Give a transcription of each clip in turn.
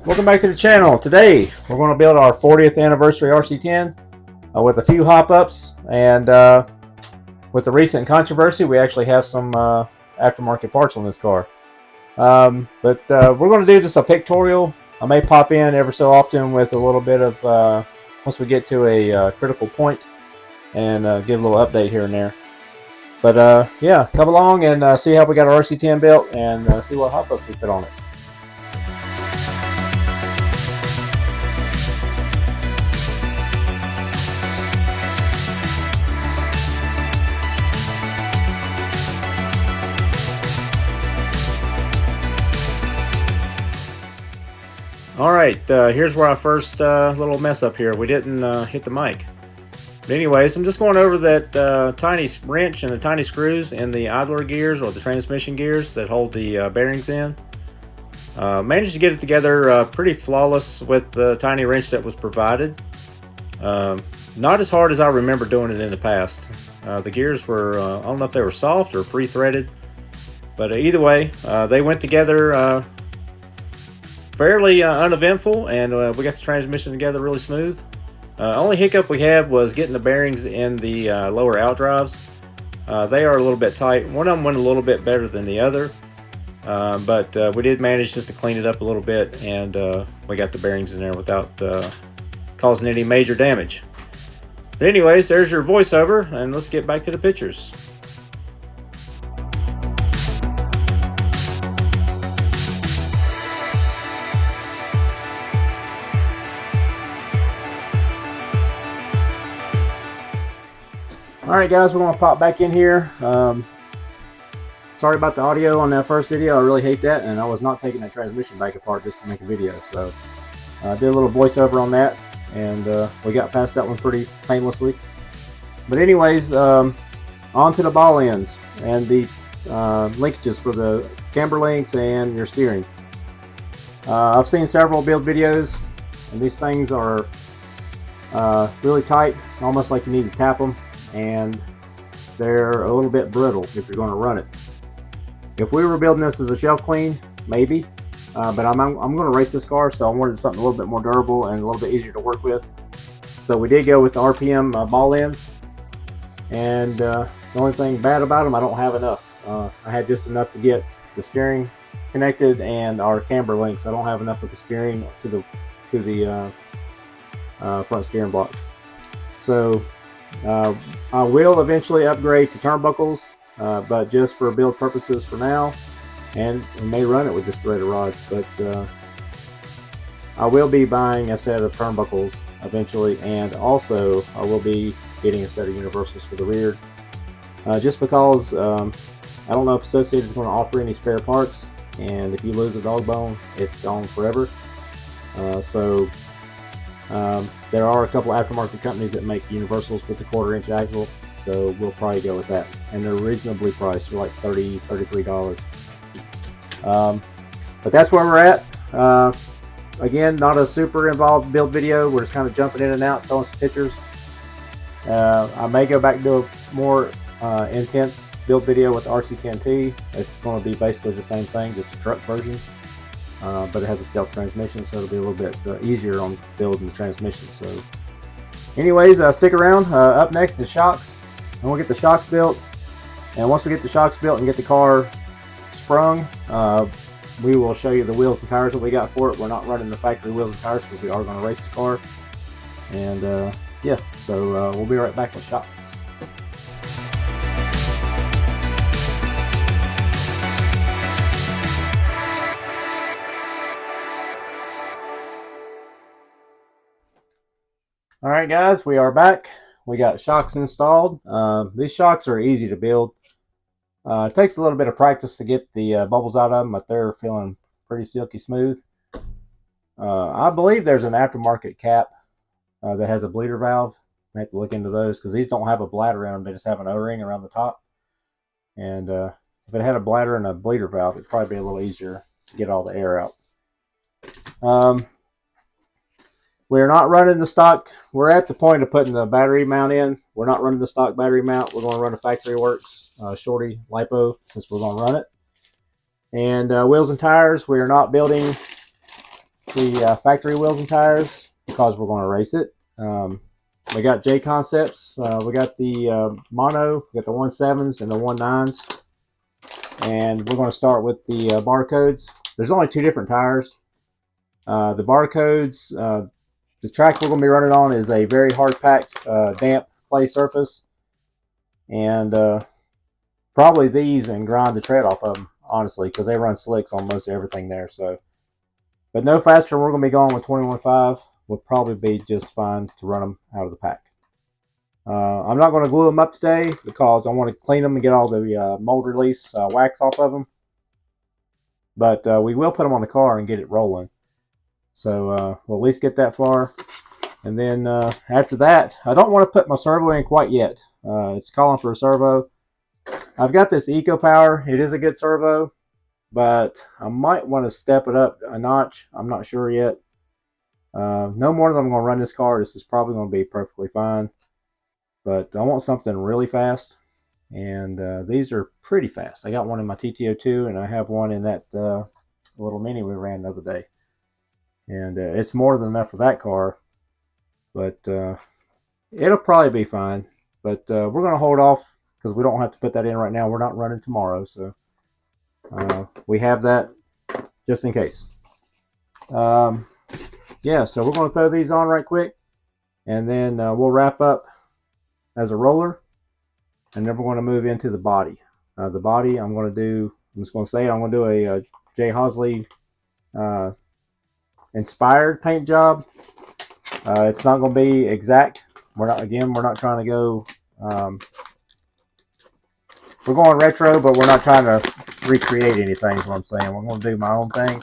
Welcome back to the channel. Today we're going to build our 40th anniversary RC10 with a few hop-ups, and with the recent controversy we actually have some aftermarket parts on this car. But we're going to do just a pictorial. I may pop in every so often with a little bit of once we get to a critical point, and give a little update here and there. But yeah, come along and see how we got our RC10 built, and see what hop-ups we put on it. Alright, here's where I first little mess up here. We didn't hit the mic. But anyways, I'm just going over that tiny wrench and the tiny screws in the idler gears, or the transmission gears that hold the bearings in. Managed to get it together pretty flawless with the tiny wrench that was provided. Not as hard as I remember doing it in the past. The gears were, I don't know if they were soft or pre-threaded, but either way, they went together fairly uneventful, and we got the transmission together really smooth. Only hiccup we had was getting the bearings in the lower outdrives. They are a little bit tight. One of them went a little bit better than the other, but we did manage just to clean it up a little bit, and we got the bearings in there without causing any major damage. But anyways, there's your voiceover, and let's get back to the pictures. Alright guys, we're going to pop back in here. Sorry about the audio on that first video. I really hate that, and I was not taking that transmission back apart just to make a video. So I did a little voiceover on that, and we got past that one pretty painlessly. But anyways, on to the ball ends and the linkages for the camber links and your steering. I've seen several build videos, and these things are really tight, almost like you need to tap them, and they're a little bit brittle if you're going to run it. If we were building this as a shelf clean, maybe, but I'm going to race this car, so I wanted something a little bit more durable and a little bit easier to work with. So we did go with the RPM ball ends, and the only thing bad about them, I don't have enough. I had just enough to get the steering connected and our camber links. I don't have enough of the steering to the front steering blocks. So I will eventually upgrade to turnbuckles, but just for build purposes for now, and we may run it with just threaded rods. But I will be buying a set of turnbuckles eventually, and also I will be getting a set of universals for the rear, just because I don't know if Associated is going to offer any spare parts, and if you lose a dog bone, it's gone forever. So there are a couple aftermarket companies that make universals with the 1/4-inch axle, so we'll probably go with that. And they're reasonably priced. They're like $30, $33. But that's where we're at. Again, not a super involved build video. We're just kind of jumping in and out, throwing some pictures. I may go back and do a more intense build video with the RC10T. It's going to be basically the same thing, just a truck version. But it has a stealth transmission, so it'll be a little bit easier on building the transmission. So anyways, stick around. Up next is shocks, and we'll get the shocks built. And once we get the shocks built and get the car sprung, we will show you the wheels and tires that we got for it. We're not running the factory wheels and tires because we are going to race the car. And yeah, so we'll be right back with shocks. Alright guys, we are back. We got shocks installed. These shocks are easy to build. It takes a little bit of practice to get the bubbles out of them, but they're feeling pretty silky smooth. I believe there's an aftermarket cap that has a bleeder valve. I have to look into those because these don't have a bladder in them. They just have an O-ring around the top. And if it had a bladder and a bleeder valve, it'd probably be a little easier to get all the air out. We're not running the stock. We're at the point of putting the battery mount in. We're not running the stock battery mount. We're going to run a Factory Works Shorty LiPo since we're going to run it. And wheels and tires, we are not building the factory wheels and tires because we're going to race it. We got J Concepts. We got the mono, we got the 1.7s and the 1.9s. And we're going to start with the barcodes. There's only 2 different tires. The barcodes, the track we're going to be running on is a very hard packed, damp clay surface. And probably these and grind the tread off of them, honestly, because they run slicks on most everything there. So, but no faster. We're going to be going with 21.5. Would probably be just fine to run them out of the pack. I'm not going to glue them up today because I want to clean them and get all the mold release wax off of them. But we will put them on the car and get it rolling. So we'll at least get that far. And then after that, I don't want to put my servo in quite yet. It's calling for a servo. I've got this Eco Power. It is a good servo, but I might want to step it up a notch. I'm not sure yet. No more than I'm going to run this car. This is probably going to be perfectly fine. But I want something really fast. And these are pretty fast. I got one in my TT02, and I have one in that little Mini we ran the other day. And it's more than enough for that car. But it'll probably be fine. But we're going to hold off because we don't have to put that in right now. We're not running tomorrow. So we have that just in case. Yeah, so we're going to throw these on right quick. And then we'll wrap up as a roller. And then we're going to move into the body. The body, I'm just going to say I'm going to do a Jay Hosley inspired paint job. It's not going to be exact. We're not trying to go. We're going retro, but we're not trying to recreate anything. Is what I'm saying. We're going to do my own thing.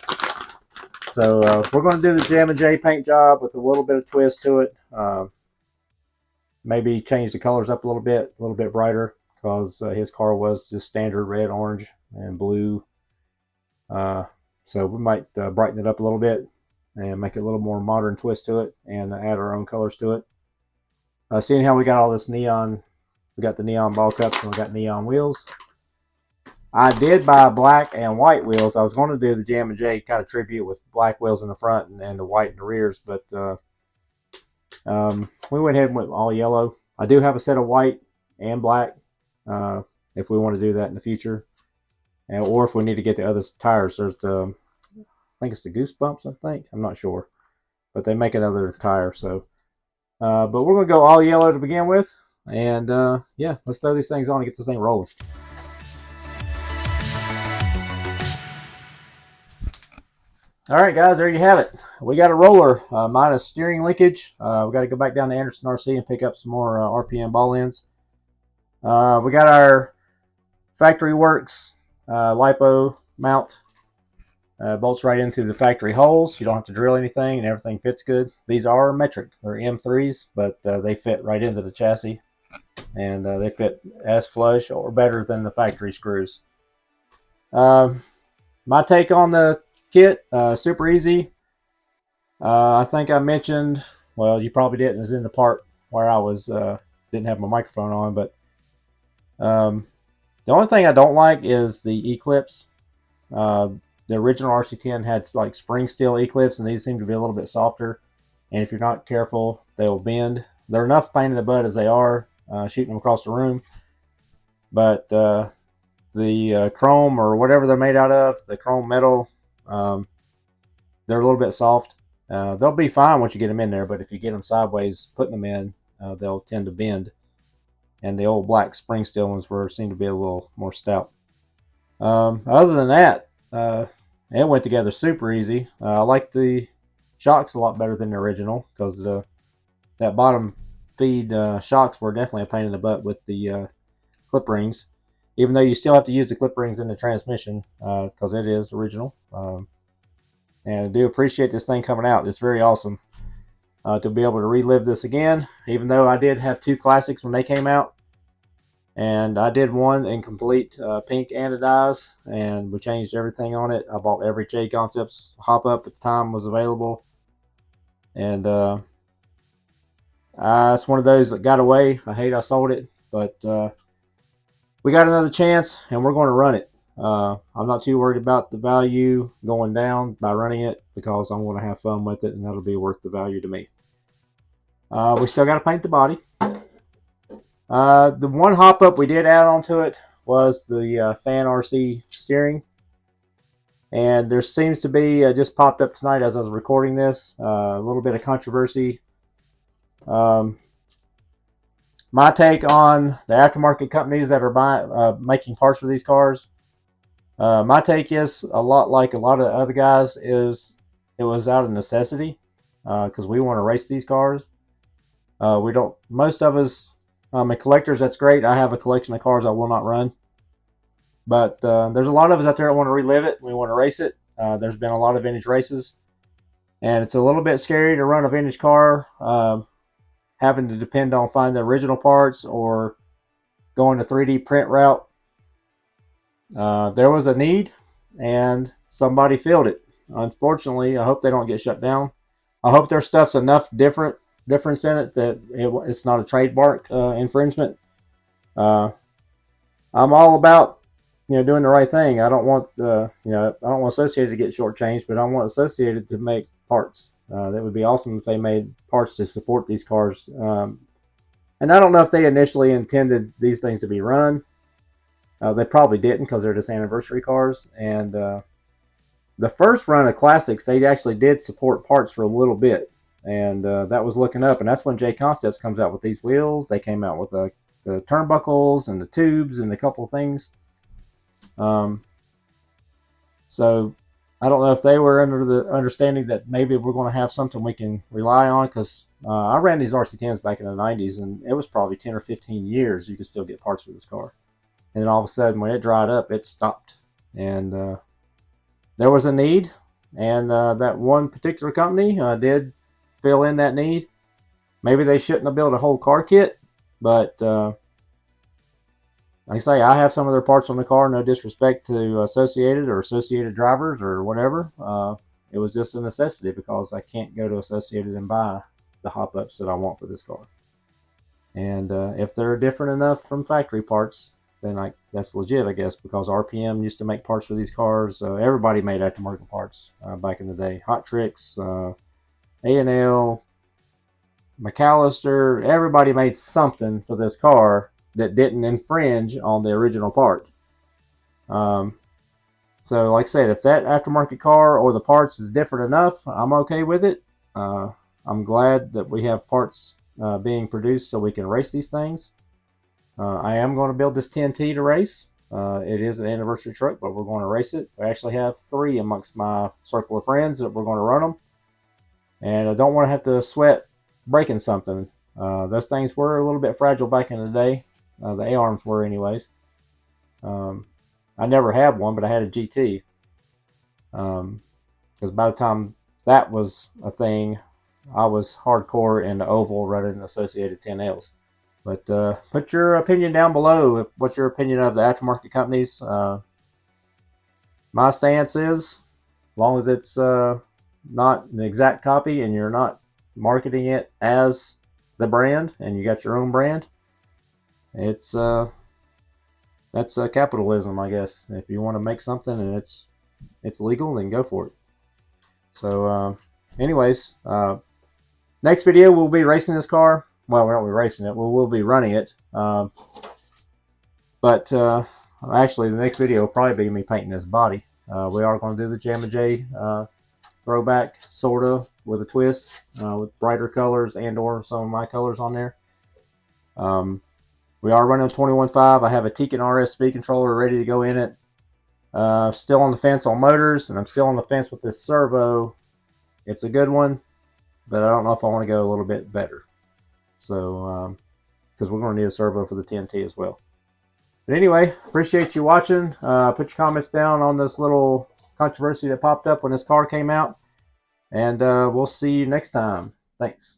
So we're going to do the Jam and J paint job with a little bit of twist to it. Maybe change the colors up a little bit brighter, because his car was just standard red, orange, and blue. So we might brighten it up a little bit and make it a little more modern twist to it, and add our own colors to it. Seeing how we got all this neon, we got the neon ball cups and we got neon wheels. I did buy black and white wheels. I was going to do the Jam and J kind of tribute with black wheels in the front and the white in the rears, but we went ahead and went all yellow. I do have a set of white and black if we want to do that in the future, or if we need to get the other tires. There's the, I think it's the Goosebumps. I'm not sure, but they make another tire. So, but we're gonna go all yellow to begin with, and yeah, let's throw these things on and get this thing rolling. All right, guys, there you have it. We got a roller minus steering linkage. We got to go back down to Anderson RC and pick up some more RPM ball ends. We got our Factory Works lipo mount. Bolts right into the factory holes. You don't have to drill anything, and everything fits good. These are metric. They're M3s, but they fit right into the chassis, and they fit as flush or better than the factory screws. My take on the kit, super easy. I think I mentioned, well, you probably didn't, it was in the part where I was didn't have my microphone on, but the only thing I don't like is the E-clips. The original RC10 had like spring steel E-clips, and these seem to be a little bit softer, and if you're not careful, they'll bend. They're enough pain in the butt as they are, shooting them across the room, but the chrome or whatever they're made out of, the chrome metal, they're a little bit soft. They'll be fine once you get them in there, but if you get them sideways putting them in, they'll tend to bend. And the old black spring steel ones seem to be a little more stout. Other than that, it went together super easy. I like the shocks a lot better than the original, because that bottom feed shocks were definitely a pain in the butt with the clip rings. Even though you still have to use the clip rings in the transmission, because it is original. And I do appreciate this thing coming out. It's very awesome to be able to relive this again, even though I did have 2 classics when they came out. And I did one in complete pink anodize, and we changed everything on it. I bought every J Concepts hop-up at the time was available. And it's one of those that got away. I hate I sold it, but we got another chance, and we're going to run it. I'm not too worried about the value going down by running it because I'm going to have fun with it, and that'll be worth the value to me. We still got to paint the body. The one hop up we did add onto it was the fan RC steering. And there seems to be, just popped up tonight as I was recording this, a little bit of controversy. My take on the aftermarket companies that are making parts for these cars, my take is a lot like a lot of the other guys, is it was out of necessity because we want to race these cars. We don't, most of us, collectors, that's great. I have a collection of cars I will not run. But there's a lot of us out there that want to relive it. We want to race it. There's been a lot of vintage races. And it's a little bit scary to run a vintage car, having to depend on finding the original parts or going the 3D print route. There was a need, and somebody filled it. Unfortunately, I hope they don't get shut down. I hope their stuff's enough difference in it that it's not a trademark infringement. I'm all about doing the right thing. I don't want I don't want Associated to get shortchanged, but I want Associated to make parts. That would be awesome if they made parts to support these cars. And I don't know if they initially intended these things to be run. They probably didn't because they're just anniversary cars. And the first run of classics, they actually did support parts for a little bit, and that was looking up. And that's when J Concepts comes out with these wheels. They came out with the turnbuckles and the tubes and a couple of things. So I don't know if they were under the understanding that maybe we're going to have something we can rely on, because I ran these RC10s back in the 90s, and it was probably 10 or 15 years you could still get parts for this car. And then all of a sudden, when it dried up, it stopped. And there was a need, and that one particular company did fill in that need. Maybe they shouldn't have built a whole car kit, but like I say, I have some of their parts on the car. No disrespect to Associated or Associated drivers or whatever. It was just a necessity because I can't go to Associated and buy the hop-ups that I want for this car. And if they're different enough from factory parts, then that's legit, I guess, because RPM used to make parts for these cars. Everybody made aftermarket parts back in the day. Hot Tricks, A&L, McAllister, everybody made something for this car that didn't infringe on the original part. So like I said, if that aftermarket car or the parts is different enough, I'm okay with it. I'm glad that we have parts being produced so we can race these things. I am going to build this 10T to race. It is an anniversary truck, but we're going to race it. I actually have 3 amongst my circle of friends that we're going to run them. And I don't want to have to sweat breaking something. Those things were a little bit fragile back in the day. The A-arms were anyways. I never had one, but I had a GT. Because by the time that was a thing, I was hardcore into oval rather than Associated 10Ls. But put your opinion down below. What's your opinion of the aftermarket companies? My stance is, as long as it's not an exact copy and you're not marketing it as the brand and you got your own brand, it's that's capitalism, I guess. If you want to make something and it's legal, then go for it. So anyways, next video we'll be racing this car. Well, we won't be racing it. We'll be running it. But actually, the next video will probably be me painting this body. We are going to do the Jamma J throwback, sort of, with a twist, with brighter colors and or some of my colors on there. We are running a 21.5. I have a Tekin RS speed controller ready to go in it. Still on the fence on motors, and I'm still on the fence with this servo. It's a good one, but I don't know if I want to go a little bit better. So, because we're going to need a servo for the 10T as well. But anyway, appreciate you watching. Put your comments down on this little controversy that popped up when this car came out. And we'll see you next time. Thanks.